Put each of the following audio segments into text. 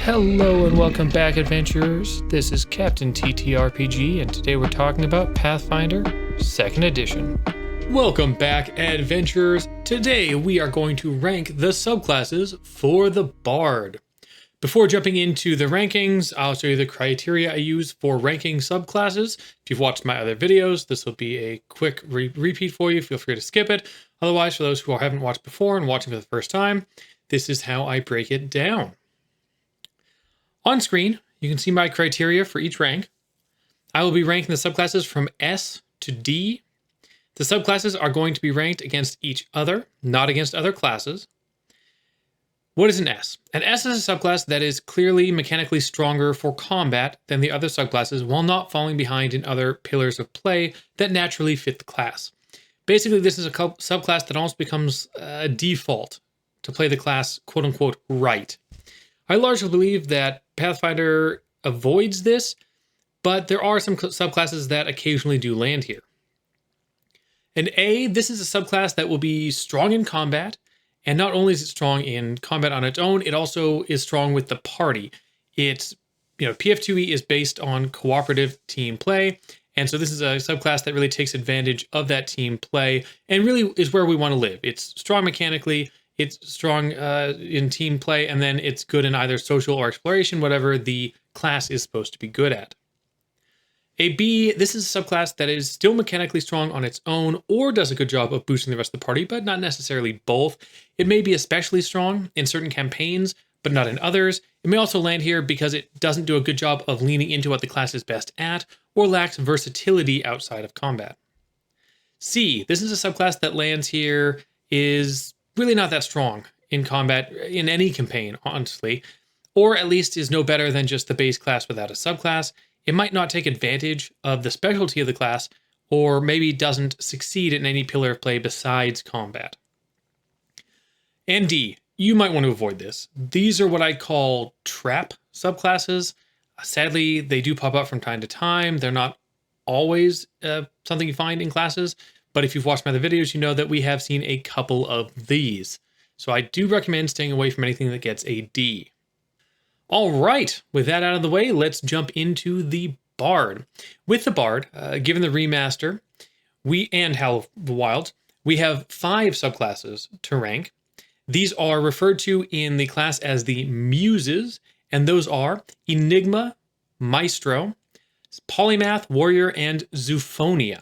Hello and welcome back, adventurers. This is Captain TTRPG, and today we're talking about Pathfinder 2nd Edition. Welcome back, adventurers. Today we are going to rank the subclasses for the Bard. Before jumping into the rankings, I'll show you the criteria I use for ranking subclasses. If you've watched my other videos, this will be a quick repeat for you. Feel free to skip it. Otherwise, for those who haven't watched before and watching for the first time, this is how I break it down. On screen, you can see my criteria for each rank. I will be ranking the subclasses from S to D. The subclasses are going to be ranked against each other, not against other classes. What is an S? An S is a subclass that is clearly mechanically stronger for combat than the other subclasses while not falling behind in other pillars of play that naturally fit the class. Basically, this is a subclass that almost becomes a default to play the class quote-unquote right. I largely believe that Pathfinder avoids this, but there are some subclasses that occasionally do land here. An A, this is a subclass that will be strong in combat, and not only is it strong in combat on its own, it also is strong with the party. It's, PF2e is based on cooperative team play, and so this is a subclass that really takes advantage of that team play, and really is where we want to live. It's strong mechanically, it's strong in team play, and then it's good in either social or exploration, whatever the class is supposed to be good at. A B, this is a subclass that is still mechanically strong on its own or does a good job of boosting the rest of the party, but not necessarily both. It may be especially strong in certain campaigns, but not in others. It may also land here because it doesn't do a good job of leaning into what the class is best at or lacks versatility outside of combat. C, this is a subclass that lands here is really not that strong in combat in any campaign, honestly, or at least is no better than just the base class without a subclass. It might not take advantage of the specialty of the class, or maybe doesn't succeed in any pillar of play besides combat. And D, you might want to avoid this. These are what I call trap subclasses. Sadly, they do pop up from time to time. They're not always something you find in classes, but if you've watched my other videos, you know that we have seen a couple of these. So I do recommend staying away from anything that gets a D. All right, with that out of the way, let's jump into the Bard. With the Bard, given the remaster, and Howl of the Wild, we have 5 subclasses to rank. These are referred to in the class as the Muses, and those are Enigma, Maestro, Polymath, Warrior, and Zoophonia.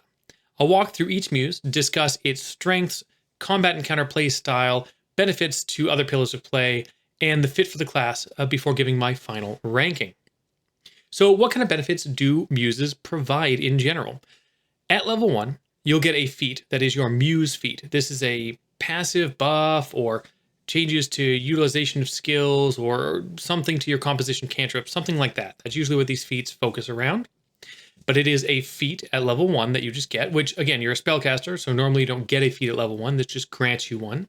I'll walk through each muse, discuss its strengths, combat and counterplay style, benefits to other pillars of play, and the fit for the class before giving my final ranking. So what kind of benefits do muses provide in general? At level 1, you'll get a feat that is your muse feat. This is a passive buff or changes to utilization of skills or something to your composition cantrip, something like that. That's usually what these feats focus around. But it is a feat at level 1 that you just get, which, again, you're a spellcaster, so normally you don't get a feat at level 1. This just grants you one.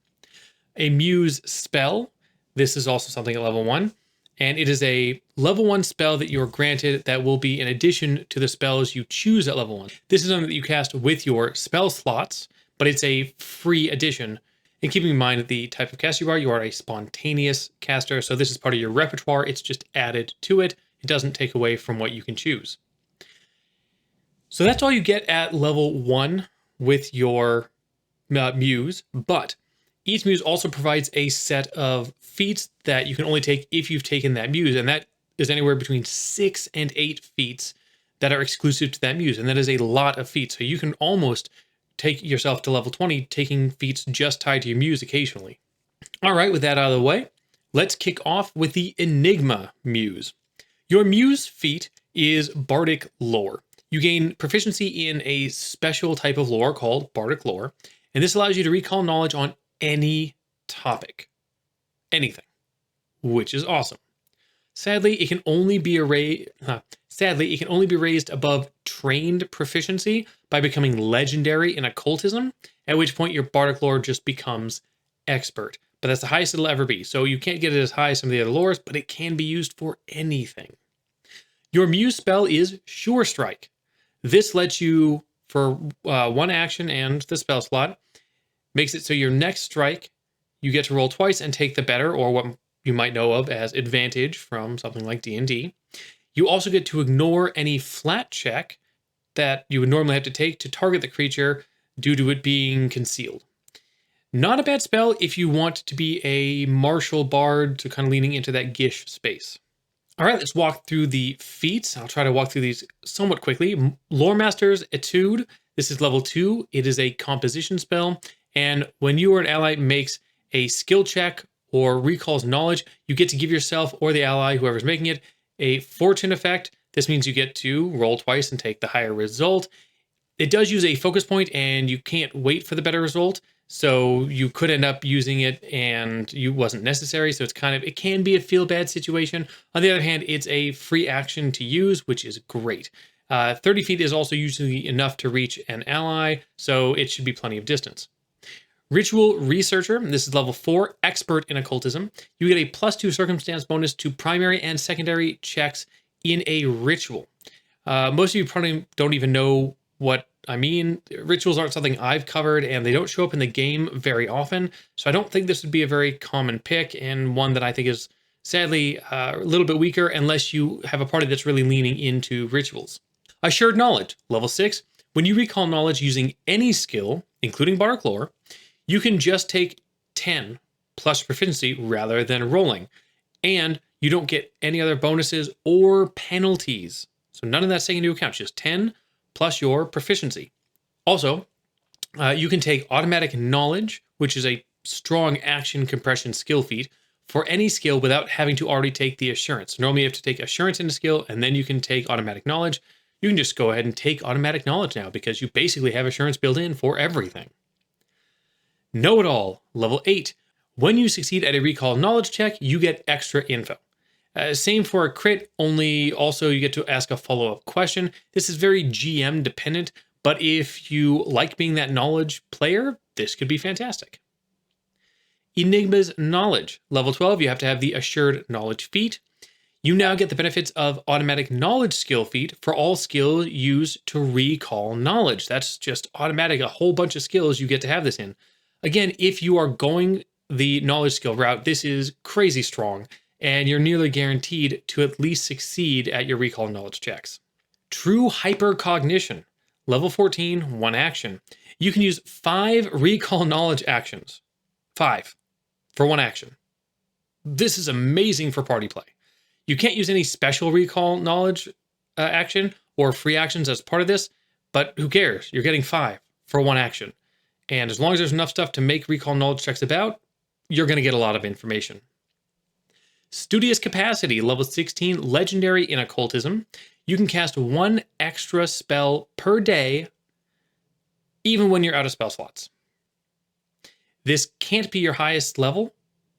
A muse spell. This is also something at level 1. And it is a level 1 spell that you're granted that will be in addition to the spells you choose at level 1. This is something that you cast with your spell slots, but it's a free addition. And keeping in mind the type of caster you are a spontaneous caster, so this is part of your repertoire. It's just added to it. It doesn't take away from what you can choose. So that's all you get at level 1 with your muse, but each muse also provides a set of feats that you can only take if you've taken that muse, and that is anywhere between 6 and 8 feats that are exclusive to that muse, and that is a lot of feats. So you can almost take yourself to level 20 taking feats just tied to your muse occasionally. All right, with that out of the way, let's kick off with the Enigma Muse. Your muse feat is Bardic Lore. You gain proficiency in a special type of lore called Bardic Lore, and this allows you to recall knowledge on any topic. Anything. Which is awesome. Sadly, it can only be raised above trained proficiency by becoming legendary in occultism, at which point your Bardic Lore just becomes expert. But that's the highest it'll ever be, so you can't get it as high as some of the other lores, but it can be used for anything. Your Muse spell is Sure Strike. This lets you, for 1 action and the spell slot, makes it so your next strike, you get to roll twice and take the better, or what you might know of as advantage from something like D&D. You also get to ignore any flat check that you would normally have to take to target the creature due to it being concealed. Not a bad spell if you want to be a martial bard, so kind of leaning into that Gish space. All right, let's walk through the feats. I'll try to walk through these somewhat quickly. Lore Master's Etude. This is level 2. It is a composition spell. And when you or an ally makes a skill check or recalls knowledge, you get to give yourself or the ally, whoever's making it, a fortune effect. This means you get to roll twice and take the higher result. It does use a focus point, and you can't wait for the better result. So you could end up using it and it wasn't necessary. So it can be a feel bad situation. On the other hand, it's a free action to use, which is great. 30 feet is also usually enough to reach an ally, so it should be plenty of distance. Ritual Researcher, this is level 4, Expert in Occultism. You get a +2 circumstance bonus to primary and secondary checks in a ritual. Most of you probably don't even know what I mean. Rituals aren't something I've covered, and they don't show up in the game very often, so I don't think this would be a very common pick, and one that I think is sadly a little bit weaker unless you have a party that's really leaning into rituals. Assured Knowledge, level 6. When you recall knowledge using any skill, including Bardic Lore, you can just take 10 plus proficiency rather than rolling, and you don't get any other bonuses or penalties. So none of that's taken into account, just 10 plus your proficiency. Also, you can take Automatic Knowledge, which is a strong action compression skill feat, for any skill without having to already take the Assurance. Normally you have to take Assurance in a skill, and then you can take Automatic Knowledge. You can just go ahead and take Automatic Knowledge now, because you basically have Assurance built in for everything. Know-It-All, level 8. When you succeed at a recall knowledge check, you get extra info. Same for a crit, only also you get to ask a follow-up question. This is very GM dependent, but if you like being that knowledge player, this could be fantastic. Enigma's Knowledge, level 12, you have to have the Assured Knowledge feat. You now get the benefits of Automatic Knowledge skill feat for all skills used to recall knowledge. That's just automatic, a whole bunch of skills you get to have this in. Again, if you are going the knowledge skill route, this is crazy strong, and you're nearly guaranteed to at least succeed at your recall knowledge checks. True Hypercognition, level 14, 1 action. You can use 5 recall knowledge actions. 5 for 1 action. This is amazing for party play. You can't use any special recall knowledge action or free actions as part of this, but who cares? You're getting 5 for 1 action. And as long as there's enough stuff to make recall knowledge checks about, you're going to get a lot of information. Studious Capacity, level 16, Legendary in Occultism. You can cast 1 extra spell per day, even when you're out of spell slots. This can't be your highest level,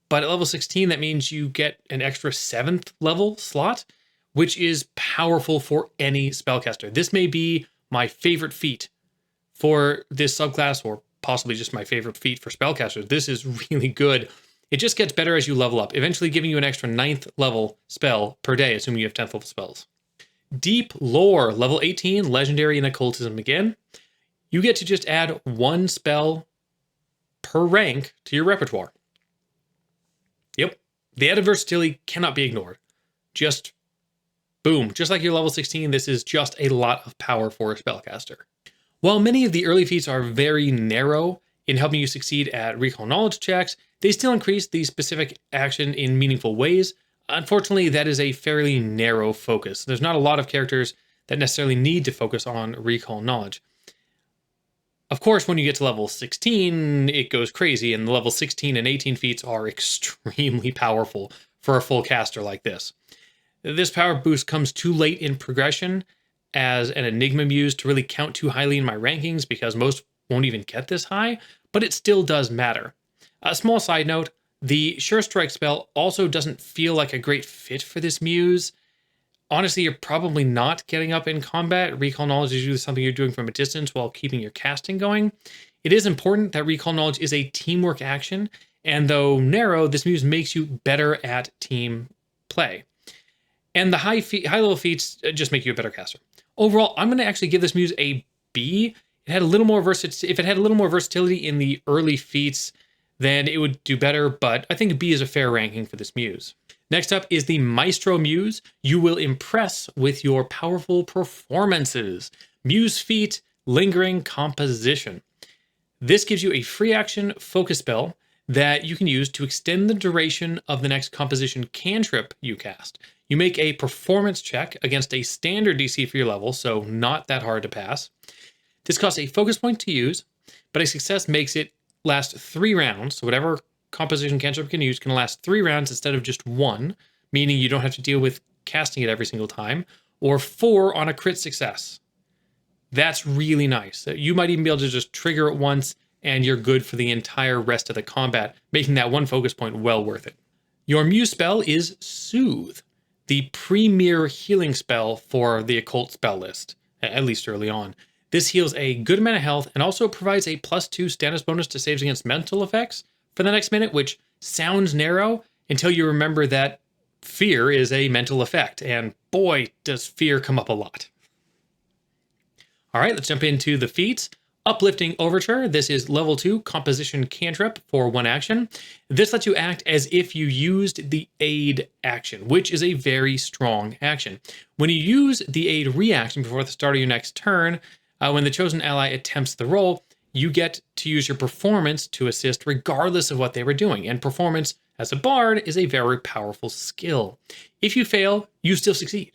but at level 16, that means you get an extra 7th level slot, which is powerful for any spellcaster. This may be my favorite feat for this subclass, or possibly just my favorite feat for spellcasters. This is really good. It just gets better as you level up, eventually giving you an extra 9th level spell per day, assuming you have 10th level spells. Deep Lore, level 18, Legendary in Occultism again. You get to just add 1 spell per rank to your repertoire. Yep, the added versatility cannot be ignored. Just boom, just like your level 16, this is just a lot of power for a spellcaster. While many of the early feats are very narrow in helping you succeed at recall knowledge checks, they still increase the specific action in meaningful ways. Unfortunately, that is a fairly narrow focus. There's not a lot of characters that necessarily need to focus on recall knowledge. Of course, when you get to level 16, it goes crazy, and the level 16 and 18 feats are extremely powerful for a full caster like this. This power boost comes too late in progression as an Enigma Muse to really count too highly in my rankings, because most won't even get this high, but it still does matter. A small side note, the Sure Strike spell also doesn't feel like a great fit for this Muse. Honestly, you're probably not getting up in combat. Recall knowledge is usually something you're doing from a distance while keeping your casting going. It is important that recall knowledge is a teamwork action, and though narrow, this Muse makes you better at team play. And the high level feats just make you a better caster. Overall, I'm going to actually give this Muse a B. It had a little more if it had a little more versatility in the early feats, then it would do better, but I think B is a fair ranking for this muse. Next up is the Maestro Muse. You will impress with your powerful performances. Muse feat, lingering composition. This gives you a free action focus spell that you can use to extend the duration of the next composition cantrip you cast. You make a performance check against a standard DC for your level, so not that hard to pass. This costs a focus point to use, but a success makes it last 3 rounds. So whatever composition cantrip can use can last 3 rounds instead of just 1, meaning you don't have to deal with casting it every single time, or 4 on a crit success. That's really nice. You might even be able to just trigger it once and you're good for the entire rest of the combat, making that 1 focus point well worth it. Your Muse spell is Soothe, the premier healing spell for the occult spell list, at least early on. This heals a good amount of health and also provides a +2 status bonus to saves against mental effects for the next minute, which sounds narrow until you remember that fear is a mental effect, and boy, does fear come up a lot. All right, let's jump into the feats. Uplifting Overture. This is level 2 composition cantrip for 1 action. This lets you act as if you used the aid action, which is a very strong action. When you use the aid reaction before the start of your next turn, when the chosen ally attempts the roll, you get to use your performance to assist regardless of what they were doing. And performance, as a bard, is a very powerful skill. If you fail, you still succeed.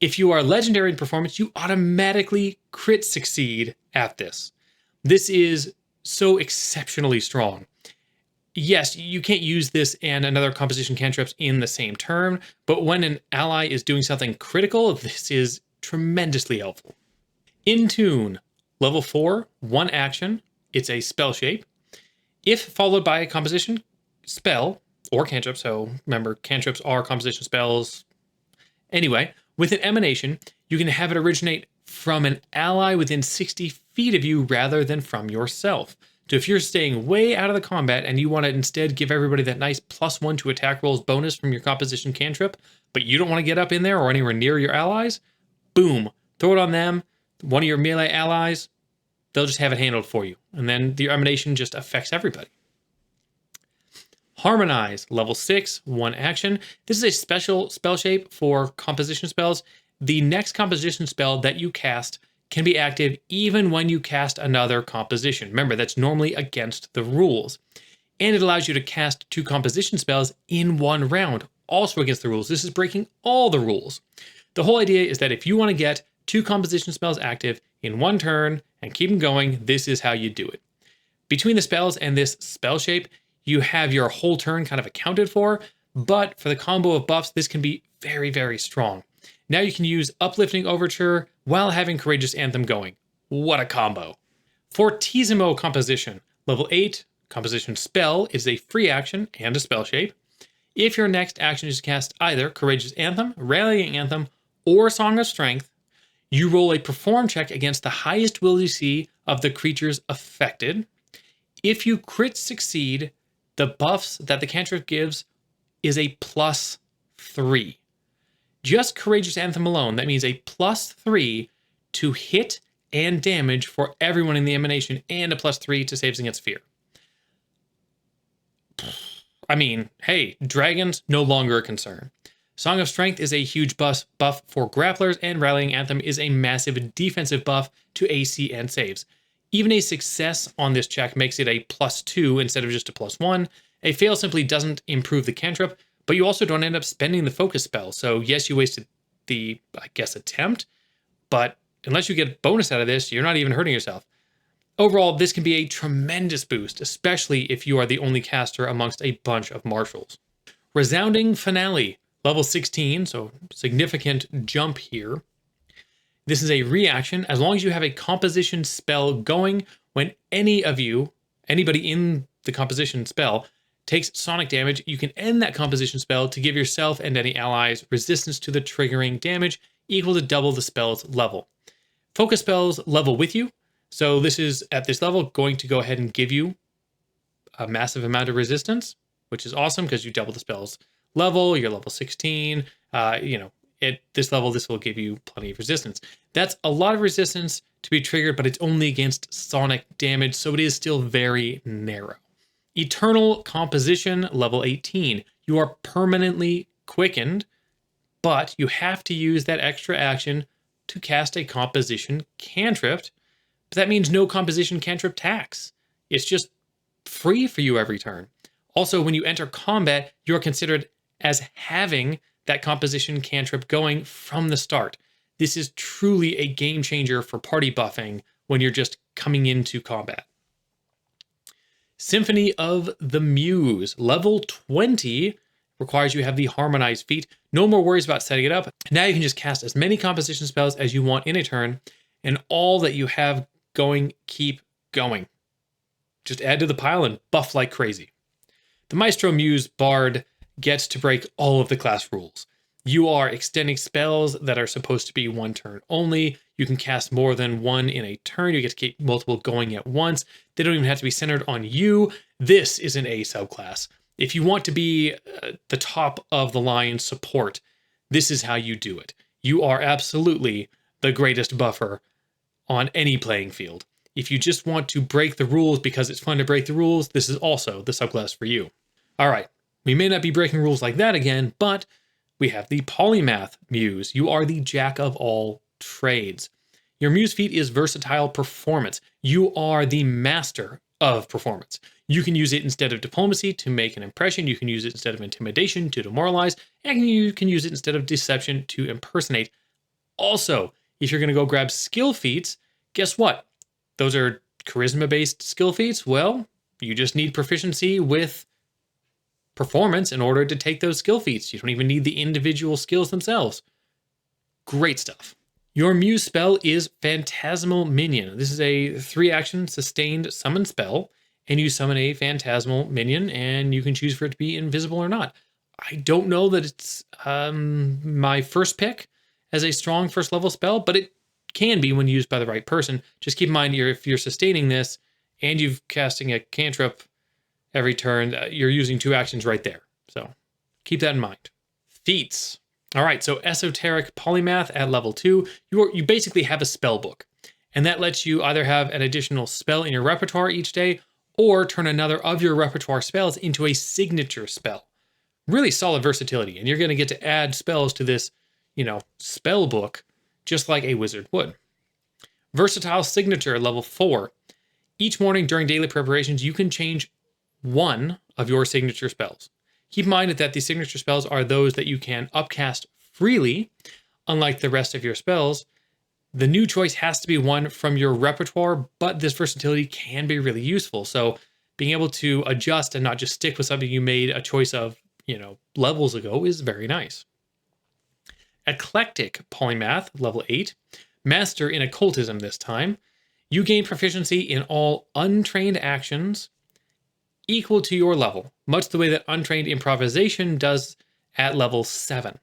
If you are legendary in performance, you automatically crit succeed at this. This is so exceptionally strong. Yes, you can't use this and another composition cantrips in the same turn, but when an ally is doing something critical, this is tremendously helpful. In Tune, level 4, 1 action. It's a spell shape. If followed by a composition spell or cantrip, so remember, cantrips are composition spells. Anyway, with an emanation, you can have it originate from an ally within 60 feet of you rather than from yourself. So if you're staying way out of the combat and you want to instead give everybody that nice +1 to attack rolls bonus from your composition cantrip, but you don't want to get up in there or anywhere near your allies, boom, throw it on them, one of your melee allies, they'll just have it handled for you. And then the emanation just affects everybody. Harmonize, level 6, 1 action. This is a special spell shape for composition spells. The next composition spell that you cast can be active even when you cast another composition. Remember, that's normally against the rules. And it allows you to cast 2 composition spells in 1 round, also against the rules. This is breaking all the rules. The whole idea is that if you want to get 2 composition spells active in 1 turn and keep them going, this is how you do it. Between the spells and this spell shape, you have your whole turn kind of accounted for, but for the combo of buffs, this can be very, very strong. Now you can use Uplifting Overture while having Courageous Anthem going. What a combo. Fortissimo Composition, level 8, composition spell is a free action and a spell shape. If your next action is to cast either Courageous Anthem, Rallying Anthem, or Song of Strength, you roll a perform check against the highest will DC of the creatures affected. If you crit succeed, the buffs that the cantrip gives is a +3. Just Courageous Anthem alone, that means a +3 to hit and damage for everyone in the emanation and a +3 to saves against fear. I mean, hey, dragons, no longer a concern. Song of Strength is a huge buff for grapplers, and Rallying Anthem is a massive defensive buff to AC and saves. Even a success on this check makes it a +2 instead of just a +1. A fail simply doesn't improve the cantrip, but you also don't end up spending the focus spell. So yes, you wasted the, I guess, attempt, but unless you get bonus out of this, you're not even hurting yourself. Overall, this can be a tremendous boost, especially if you are the only caster amongst a bunch of marshals. Resounding Finale, level 16, so significant jump here. This is a reaction. As long as you have a composition spell going, when anybody in the composition spell takes sonic damage, you can end that composition spell to give yourself and any allies resistance to the triggering damage equal to double the spell's level. Focus spells level with you, so this is, at this level, going to go ahead and give you a massive amount of resistance, which is awesome because you double the spell's level, you're level 16, at this level, this will give you plenty of resistance. That's a lot of resistance to be triggered, but it's only against sonic damage, so it is still very narrow. Eternal Composition, level 18. You are permanently quickened, but you have to use that extra action to cast a composition cantrip. But that means no composition cantrip tax. It's just free for you every turn. Also, when you enter combat, you are considered as having that composition cantrip going from the start. This is truly a game changer for party buffing when you're just coming into combat. Symphony of the Muse, level 20, requires you have the harmonized feat. No more worries about setting it up. Now you can just cast as many composition spells as you want in a turn, and all that you have going, keep going. Just add to the pile and buff like crazy. The Maestro Muse Bard gets to break all of the class rules. You are extending spells that are supposed to be one turn only. You can cast more than one in a turn. You get to keep multiple going at once. They don't even have to be centered on you. This is an A subclass. If you want to be the top of the line support, this is how you do it. You are absolutely the greatest buffer on any playing field. If you just want to break the rules because it's fun to break the rules, this is also the subclass for you. All right, we may not be breaking rules like that again, but we have the Polymath Muse. You are the jack of all trades. Your Muse feat is Versatile Performance. You are the master of performance. You can use it instead of diplomacy to make an impression. You can use it instead of intimidation to demoralize. And you can use it instead of deception to impersonate. Also, if you're going to go grab skill feats, guess what? Those are charisma-based skill feats. Well, you just need proficiency with performance in order to take those skill feats. You don't even need the individual skills themselves. Great stuff. Your Muse spell is Phantasmal Minion. This is a 3-action sustained summon spell, and you summon a phantasmal minion, and you can choose for it to be invisible or not. I don't know that it's my first pick as a strong first level spell, but it can be when used by the right person. Just keep in mind, if you're sustaining this and you're casting a cantrip every turn, you're using 2 actions right there. So keep that in mind. Feats. All right, so Esoteric Polymath at level 2, you basically have a spell book, and that lets you either have an additional spell in your repertoire each day or turn another of your repertoire spells into a signature spell. Really solid versatility, and you're going to get to add spells to this, spell book just like a wizard would. Versatile Signature, level 4. Each morning during daily preparations, you can change one of your signature spells. Keep in mind that the signature spells are those that you can upcast freely. Unlike the rest of your spells, the new choice has to be one from your repertoire, but this versatility can be really useful. So being able to adjust and not just stick with something you made a choice of, levels ago is very nice. Eclectic Polymath, level 8. Master in Occultism this time. You gain proficiency in all untrained actions equal to your level, much the way that Untrained Improvisation does at level 7.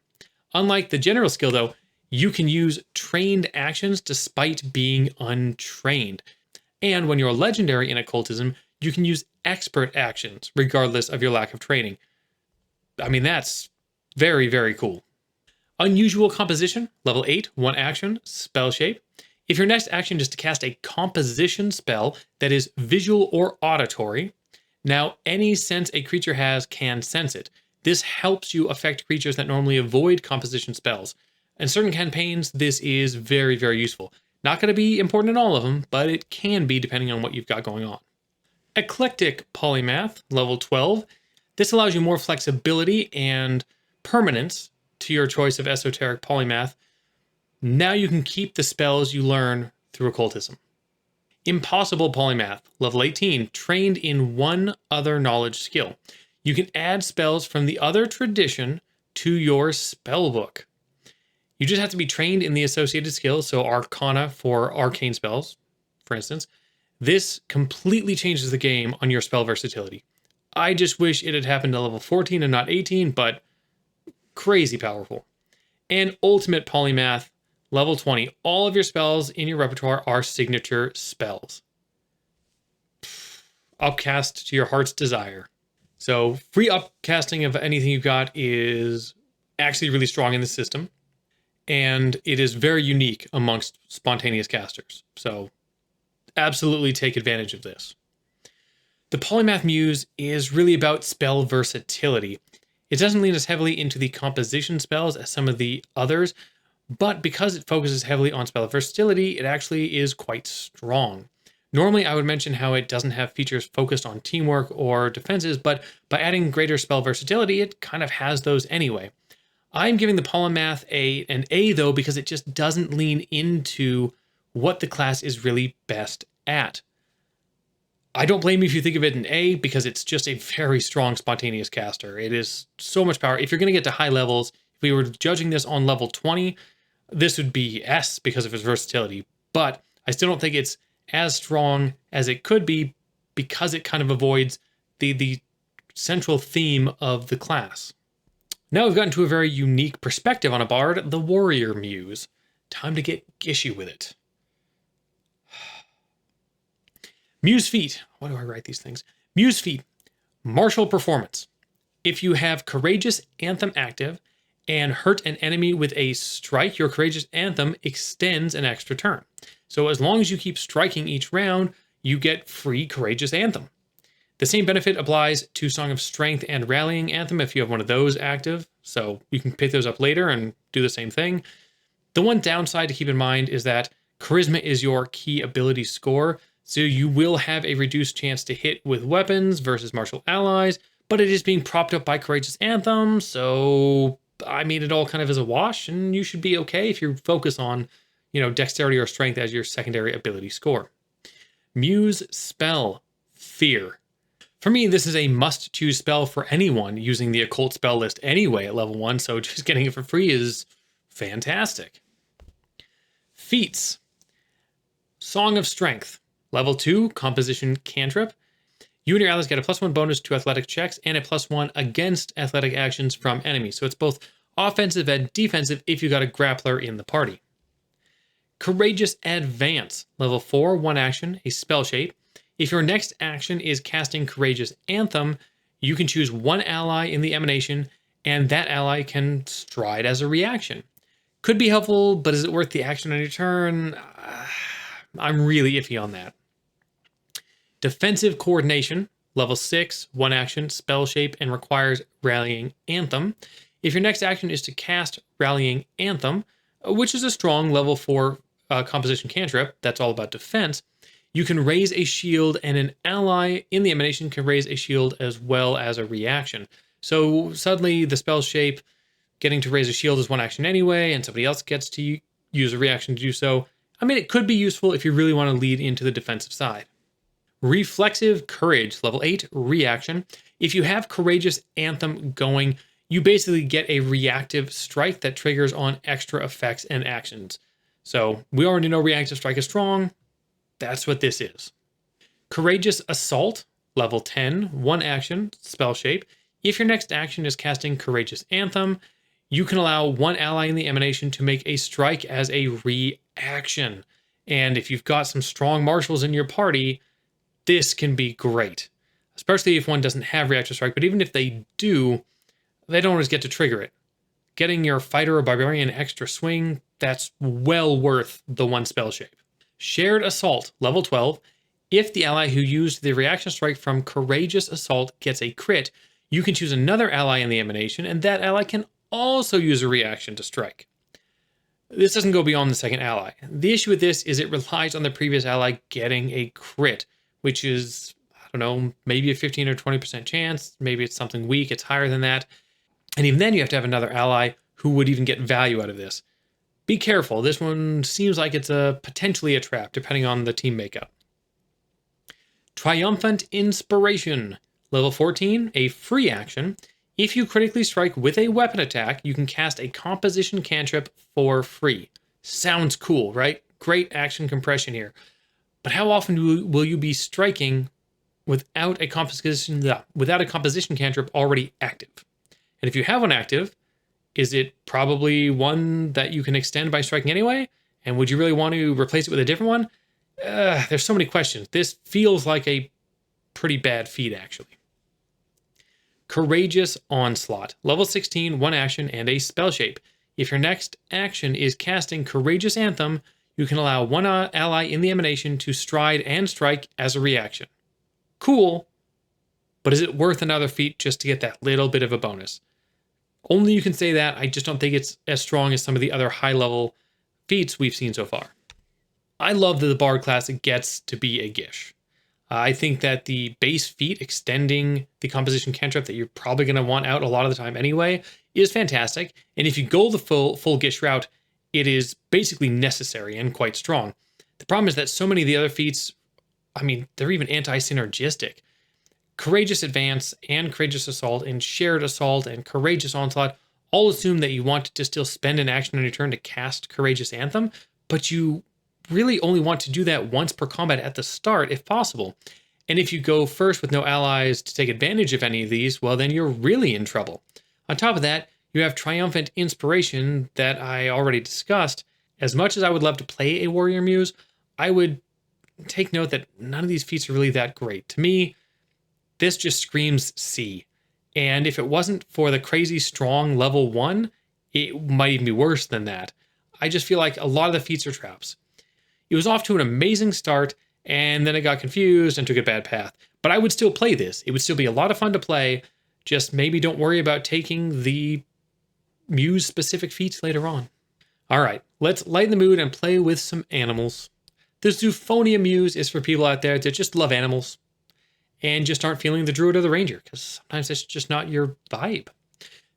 Unlike the general skill, though, you can use trained actions despite being untrained. And when you're legendary in Occultism, you can use expert actions regardless of your lack of training. I mean, that's very, very cool. Unusual Composition, level 8, 1 action, spell shape. If your next action is to cast a composition spell that is visual or auditory, now any sense a creature has can sense it. This helps you affect creatures that normally avoid composition spells. In certain campaigns, this is very, very useful. Not going to be important in all of them, but it can be depending on what you've got going on. Eclectic Polymath, level 12. This allows you more flexibility and permanence to your choice of Esoteric Polymath. Now you can keep the spells you learn through Occultism. Impossible Polymath, level 18, trained in one other knowledge skill. You can add spells from the other tradition to your spell book. You just have to be trained in the associated skills, so Arcana for arcane spells, for instance. This completely changes the game on your spell versatility. I just wish it had happened to level 14 and not 18, but crazy powerful. And Ultimate Polymath, level 20. All of your spells in your repertoire are signature spells. Upcast to your heart's desire. So free upcasting of anything you've got is actually really strong in the system. And it is very unique amongst spontaneous casters. So absolutely take advantage of this. The Polymath Muse is really about spell versatility. It doesn't lean as heavily into the composition spells as some of the others, but because it focuses heavily on spell versatility, it actually is quite strong. Normally, I would mention how it doesn't have features focused on teamwork or defenses, but by adding greater spell versatility, it kind of has those anyway. I'm giving the Polymath an A though, because it just doesn't lean into what the class is really best at. I don't blame you if you think of it an A, because it's just a very strong spontaneous caster. It is so much power. If you're going to get to high levels, if we were judging this on level 20, this would be S because of its versatility. But I still don't think it's as strong as it could be, because it kind of avoids the central theme of the class. Now we've gotten to a very unique perspective on a bard, the Warrior Muse. Time to get gishy with it. Muse feat. Why do I write these things? Muse feat. Martial performance. If you have Courageous Anthem active and hurt an enemy with a strike, your Courageous Anthem extends an extra turn. So as long as you keep striking each round, you get free Courageous Anthem. The same benefit applies to Song of Strength and Rallying Anthem if you have one of those active, so you can pick those up later and do the same thing. The one downside to keep in mind is that Charisma is your key ability score, so you will have a reduced chance to hit with weapons versus martial allies, but it is being propped up by Courageous Anthem, so I mean it all kind of is a wash, and you should be okay if you focus on, dexterity or strength as your secondary ability score. Muse spell, Fear. For me, this is a must-choose spell for anyone using the occult spell list anyway at level 1, so just getting it for free is fantastic. Feats. Song of Strength. Level 2, Composition Cantrip. You and your allies get a +1 bonus to athletic checks and a +1 against athletic actions from enemies. So it's both offensive and defensive if you got a grappler in the party. Courageous Advance. Level 4, 1 action, a spell shape. If your next action is casting Courageous Anthem, you can choose one ally in the emanation, and that ally can stride as a reaction. Could be helpful, but is it worth the action on your turn? I'm really iffy on that. Defensive Coordination, level 6, 1 action, spell shape, and requires Rallying Anthem. If your next action is to cast Rallying Anthem, which is a strong level 4 composition cantrip, that's all about defense, you can raise a shield, and an ally in the emanation can raise a shield as well as a reaction. So suddenly the spell shape, getting to raise a shield is 1 action anyway, and somebody else gets to use a reaction to do so. I mean, it could be useful if you really want to lead into the defensive side. Reflexive Courage, level 8, reaction. If you have Courageous Anthem going, you basically get a reactive strike that triggers on extra effects and actions. So we already know reactive strike is strong. That's what this is. Courageous Assault, level 10, 1 action, spell shape. If your next action is casting Courageous Anthem, you can allow one ally in the emanation to make a strike as a reaction. And if you've got some strong martials in your party, this can be great. Especially if one doesn't have reactive strike, but even if they do, they don't always get to trigger it. Getting your fighter or barbarian extra swing, that's well worth the 1 spell shape. Shared Assault, level 12. If the ally who used the reaction strike from Courageous Assault gets a crit, you can choose another ally in the emanation, and that ally can also use a reaction to strike. This doesn't go beyond the second ally. The issue with this is it relies on the previous ally getting a crit, which is, I don't know, maybe a 15 or 20% chance. Maybe it's something weak, it's higher than that. And even then you have to have another ally who would even get value out of this. Be careful, this one seems like it's potentially a trap, depending on the team makeup. Triumphant Inspiration, level 14, a free action. If you critically strike with a weapon attack, you can cast a composition cantrip for free. Sounds cool, right? Great action compression here. But how often will you be striking without a composition cantrip already active? And if you have one active, is it probably one that you can extend by striking anyway? And would you really want to replace it with a different one? There's so many questions. This feels like a pretty bad feat, actually. Courageous Onslaught. Level 16, 1 action, and a spell shape. If your next action is casting Courageous Anthem, you can allow one ally in the emanation to stride and strike as a reaction. Cool, but is it worth another feat just to get that little bit of a bonus? Only you can say that. I just don't think it's as strong as some of the other high-level feats we've seen so far. I love that the Bard class gets to be a Gish. I think that the base feat extending the composition cantrip that you're probably going to want out a lot of the time anyway is fantastic. And if you go the full Gish route, it is basically necessary and quite strong. The problem is that so many of the other feats, I mean, they're even anti-synergistic. Courageous Advance and Courageous Assault and Shared Assault and Courageous Onslaught all assume that you want to still spend an action on your turn to cast Courageous Anthem, but you really only want to do that once per combat at the start if possible. And if you go first with no allies to take advantage of any of these, well, then you're really in trouble. On top of that, you have Triumphant Inspiration that I already discussed. As much as I would love to play a Warrior Muse, I would take note that none of these feats are really that great. To me, this just screams C. And if it wasn't for the crazy strong level 1, it might even be worse than that. I just feel like a lot of the feats are traps. It was off to an amazing start, and then it got confused and took a bad path. But I would still play this. It would still be a lot of fun to play. Just maybe don't worry about taking the Muse-specific feats later on. All right, let's lighten the mood and play with some animals. The Zoophonia Muse is for people out there that just love animals and just aren't feeling the Druid or the Ranger, because sometimes it's just not your vibe.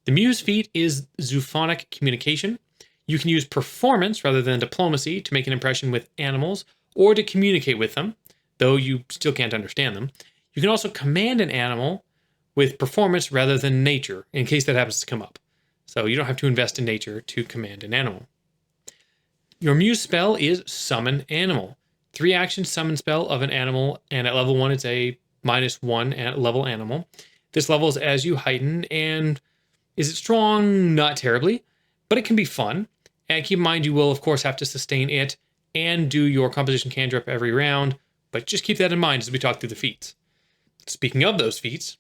The Muse feat is Zoophonic Communication. You can use Performance rather than Diplomacy to make an impression with animals or to communicate with them, though you still can't understand them. You can also command an animal with Performance rather than Nature, in case that happens to come up. So you don't have to invest in Nature to command an animal. Your Muse spell is Summon Animal. 3-action summon spell of an animal, and at level 1 it's a -1 level animal. This levels as you heighten, and is it strong? Not terribly, but it can be fun. And keep in mind, you will, of course, have to sustain it and do your composition cantrip every round, but just keep that in mind as we talk through the feats. Speaking of those feats,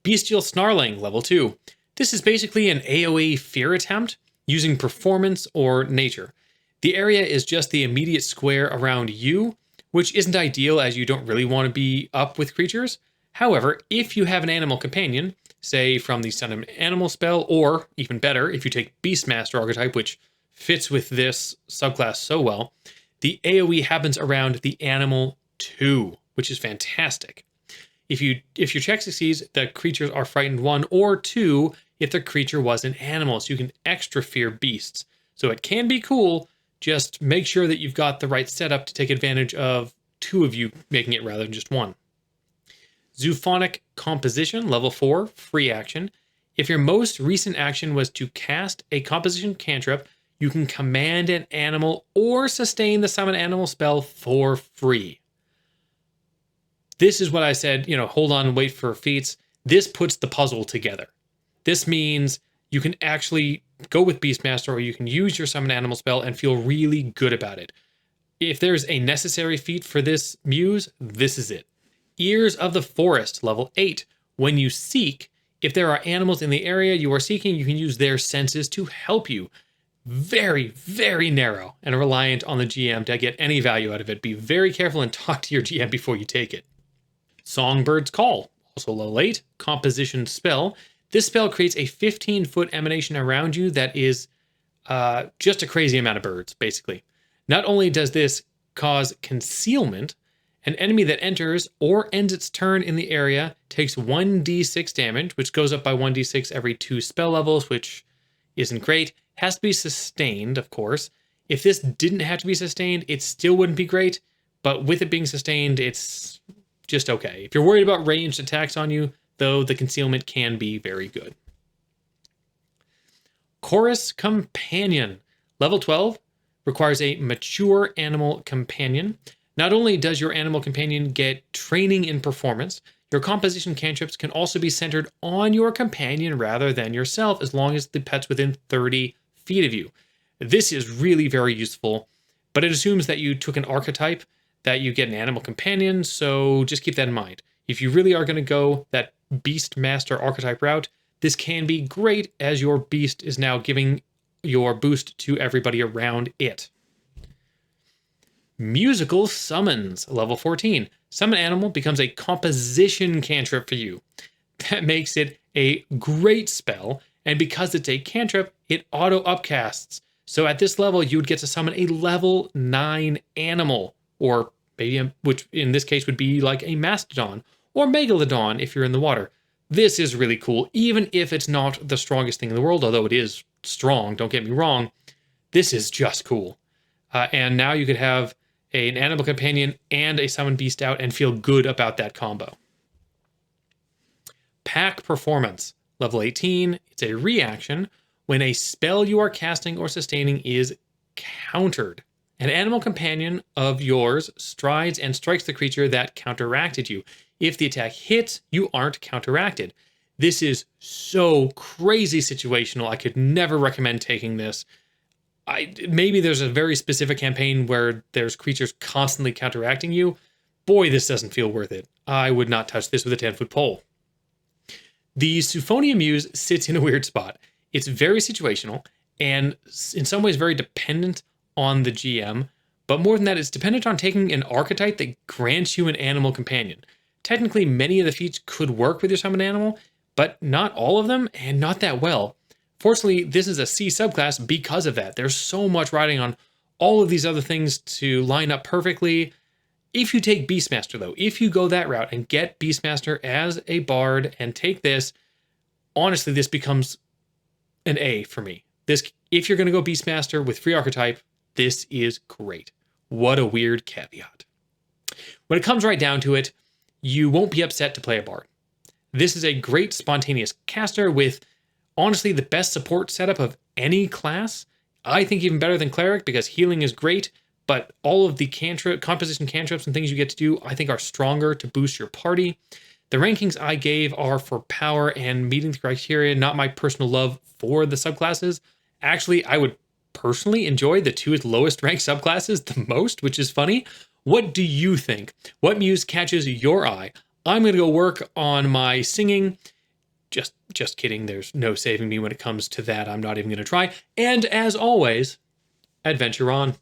Bestial Snarling, level 2. This is basically an AoE fear attempt using Performance or Nature. The area is just the immediate square around you, which isn't ideal as you don't really want to be up with creatures. However, if you have an animal companion, say from the Summon Animal spell, or even better, if you take Beastmaster archetype, which fits with this subclass so well, the AoE happens around the animal too, which is fantastic. If your check succeeds, the creatures are frightened 1 or 2 if the creature was an animal, so you can extra fear beasts. So it can be cool, just make sure that you've got the right setup to take advantage of 2 of you making it rather than just 1. Zoophonic Composition, level 4, free action. If your most recent action was to cast a composition cantrip, you can command an animal or sustain the Summon Animal spell for free. This is what I said, hold on and wait for feats. This puts the puzzle together. This means you can actually go with Beastmaster, or you can use your Summon Animal spell and feel really good about it. If there's a necessary feat for this Muse, this is it. Ears of the Forest, level 8. When you seek, if there are animals in the area you are seeking, you can use their senses to help you. Very, very narrow and reliant on the GM to get any value out of it. Be very careful and talk to your GM before you take it. Songbird's Call, also level 8, composition spell. This spell creates a 15-foot emanation around you that is just a crazy amount of birds, basically. Not only does this cause concealment, an enemy that enters or ends its turn in the area takes 1d6 damage, which goes up by 1d6 every 2 spell levels, which isn't great. Has to be sustained, of course. If this didn't have to be sustained, it still wouldn't be great, but with it being sustained, it's just okay. If you're worried about ranged attacks on you, though, the concealment can be very good. Chorus Companion, level 12, requires a mature animal companion. Not only does your animal companion get training in performance, your composition cantrips can also be centered on your companion rather than yourself, as long as the pet's within 30 feet of you. This is really very useful, but it assumes that you took an archetype, that you get an animal companion, so just keep that in mind. If you really are going to go that Beastmaster archetype route, this can be great as your beast is now giving your boost to everybody around it. Musical Summons, level 14. Summon Animal becomes a composition cantrip for you. That makes it a great spell, and because it's a cantrip, it auto upcasts. So at this level, you would get to summon a level 9 animal, or maybe, which in this case would be like a Mastodon, or Megalodon if you're in the water. This is really cool, even if it's not the strongest thing in the world, although it is strong, don't get me wrong. This is just cool. And now you could have an animal companion and a summon beast out and feel good about that combo. Pack Performance, level 18. It's a reaction when a spell you are casting or sustaining is countered. An animal companion of yours strides and strikes the creature that counteracted you. If the attack hits, you aren't counteracted. This is so crazy situational. I could never recommend taking this. Maybe there's a very specific campaign where there's creatures constantly counteracting you. Boy, this doesn't feel worth it. I would not touch this with a 10-foot pole. The Zoophonia Muse sits in a weird spot. It's very situational and in some ways very dependent on the GM, but more than that, it's dependent on taking an archetype that grants you an animal companion. Technically, many of the feats could work with your summon animal, but not all of them, and not that well. Fortunately, this is a C subclass because of that. There's so much riding on all of these other things to line up perfectly. If you take Beastmaster, though, if you go that route and get Beastmaster as a bard and take this, honestly, this becomes an A for me. If you're going to go Beastmaster with free archetype, this is great. What a weird caveat. When it comes right down to it, you won't be upset to play a bard. This is a great spontaneous caster with, honestly, the best support setup of any class. I think even better than cleric because healing is great, but all of the composition cantrips and things you get to do, I think are stronger to boost your party. The rankings I gave are for power and meeting the criteria, not my personal love for the subclasses. Actually, I would personally enjoy the 2 lowest ranked subclasses the most, which is funny. What do you think? What muse catches your eye? I'm going to go work on my singing. Just kidding. There's no saving me when it comes to that. I'm not even going to try. And as always, adventure on.